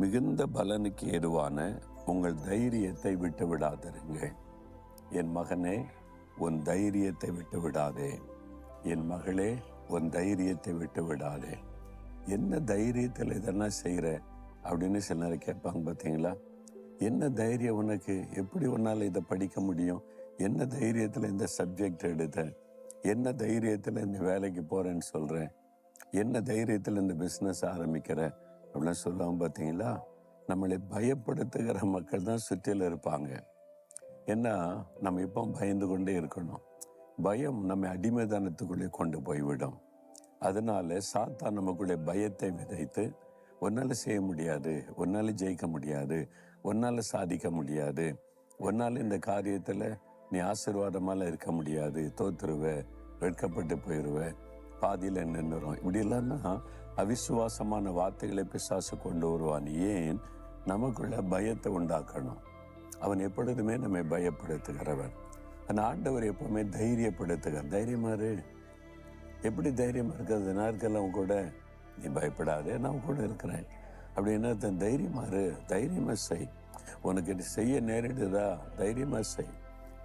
மிகுந்த பலனுக்கு ஏதுவான உங்கள் தைரியத்தை விட்டு விடாதிருங்கள். என் மகனே, உன் தைரியத்தை விட்டு விடாதே. என் மகளே, உன் தைரியத்தை விட்டு விடாதே. என்ன தைரியத்தில் இதெல்லாம் செய்கிற அப்படின்னு சில நேரம் கேட்பாங்க பார்த்தீங்களா? என்ன தைரியம் உனக்கு? எப்படி உன்னால் இதை படிக்க முடியும்? என்ன தைரியத்தில் இந்த சப்ஜெக்ட் எடுத்த? என்ன தைரியத்தில் இந்த வேலைக்கு போகிறேன்னு சொல்கிறேன்? என்ன தைரியத்தில் இந்த பிஸ்னஸ் ஆரம்பிக்கிற அப்படிலாம் சொல்லுவாங்க பார்த்தீங்களா? நம்மளை பயப்படுத்துகிற மக்கள் தான் சுற்றில இருப்பாங்க. ஏன்னா நம்ம இப்போ பயந்து கொண்டே இருக்கணும். பயம் நம்ம அடிமைதானத்துக்குள்ளே கொண்டு போய்விடும். அதனால சாத்தான் நமக்குள்ளே பயத்தை விதைத்து, உன்னால் செய்ய முடியாது, உன்னால் ஜெயிக்க முடியாது, உன்னால் சாதிக்க முடியாது, உன்னால் இந்த காரியத்தில் நீ ஆசீர்வாதமால இருக்க முடியாது, தோற்றுருவ, வெட்கப்பட்டு போயிடுவ, பாதியில் நின்றுரும், இப்படிலாம்னா அவிசுவாசமான வார்த்தைகளை பிசாசு கொண்டு வருவான். ஏன்? நமக்குள்ள பயத்தை உண்டாக்கணும். அவன் எப்பொழுதுமே நம்மை பயப்படுத்துகிறவன். அந்த ஆண்டவர் எப்பவுமே தைரியப்படுத்துகிறார். தைரியமாறு. எப்படி தைரியமாக இருக்கிறது? நாட்கள்லாம் கூட நீ பயப்படாதே, நான் கூட இருக்கிறேன் அப்படின்னா தைரியமாறு, தைரியமாக செய். உனக்கு செய்ய நேரிடுதா? தைரியமாக செய்.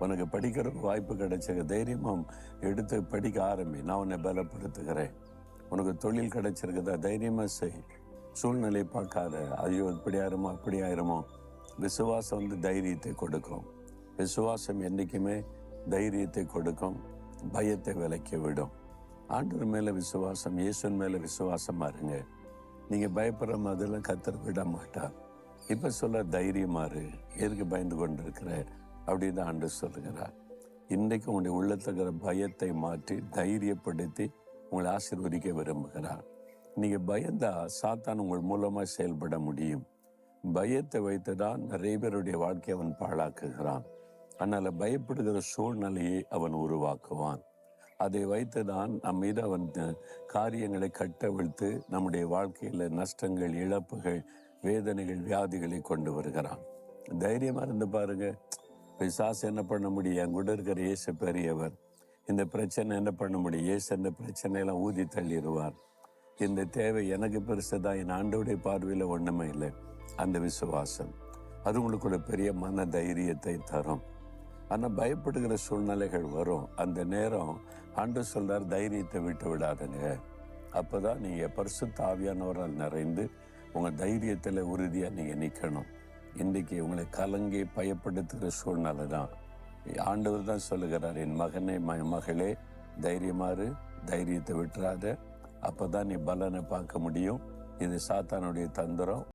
உனக்கு படிக்கிறதுக்கு வாய்ப்பு கிடைச்ச தைரியமாக எடுத்து படிக்க ஆரம்பி, நான் உன்னை பலப்படுத்துகிறேன். உனக்கு தொழில் கிடைச்சிருக்குதா? தைரியமாக செய். சூழ்நிலை பார்க்காத, ஐயோ இப்படி ஆயிருமோ அப்படி ஆயிருமோ. விசுவாசம் தைரியத்தை கொடுக்கும். விசுவாசம் என்றைக்குமே தைரியத்தை கொடுக்கும், பயத்தை விலக்கி விடும். ஆண்டவர் மேலே விசுவாசம், இயேசுவின் மேலே விசுவாசமாக இருங்க. நீங்கள் பயப்படுற மாதிரிலாம் கர்த்தர் விட மாட்டார். இப்போ சொல்ல தைரியமாறு, எதுக்கு பயந்து கொண்டு இருக்கிற அப்படின்னு ஆண்டவர் சொல்லுகிறார். இன்றைக்கு உங்களுடைய உள்ளத்துக்கிற பயத்தை மாற்றி தைரியப்படுத்தி உங்களை ஆசீர்வதிக்க விரும்புகிறார். நீங்கள் பயந்தா சாத்தான் உங்கள் மூலமாக செயல்பட முடியும். பயத்தை வைத்து தான் நிறைய பேருடைய வாழ்க்கையை அவன் பாழாக்குகிறான். அதனால் பயப்படுகிற சூழ்நிலையை அவன் உருவாக்குவான். அதை வைத்து தான் நம் மீது அவன் காரியங்களை கட்டவிழ்த்து நம்முடைய வாழ்க்கையில் நஷ்டங்கள், இழப்புகள், வேதனைகள், வியாதிகளை கொண்டு வருகிறான். தைரியமாக இருந்து பாருங்க. பிசாசு என்ன பண்ண முடியும்? என் கூட இருக்கிற இயேசு பெரியவர். இந்த பிரச்சனை என்ன பண்ண முடியும்? இயேசு இந்த பிரச்சனையெல்லாம் ஊதி தள்ளிடுவார். இந்த தேவை எனக்கு பெருசு தான், என் ஆண்டவருடைய பார்வையில் ஒன்றுமே இல்லை. அந்த விசுவாசம் அது உங்களுக்குள்ள பெரிய மன தைரியத்தை தரும். ஆனால் பயப்படுகிற சூழ்நிலைகள் வரும். அந்த நேரம் ஆண்டவர் சொல்றார், தைரியத்தை விட்டு விடாதுங்க. அப்போ தான் நீங்கள் பரிசுத்த ஆவியானவரால் நிறைந்து உங்கள் தைரியத்தில் உறுதியாக நீங்கள் நிற்கணும். இன்றைக்கி உங்களை கலங்கி பயப்படுத்துகிற சூழ்நிலை தான். ஆண்டவர் தான் சொல்லுகிறார், என் மகனே, மகளே, தைரியமாறு, தைரியத்தை விட்டுறாத. அப்போ தான் நீ பலனை பார்க்க முடியும். இது சாத்தானுடைய தந்திரம்.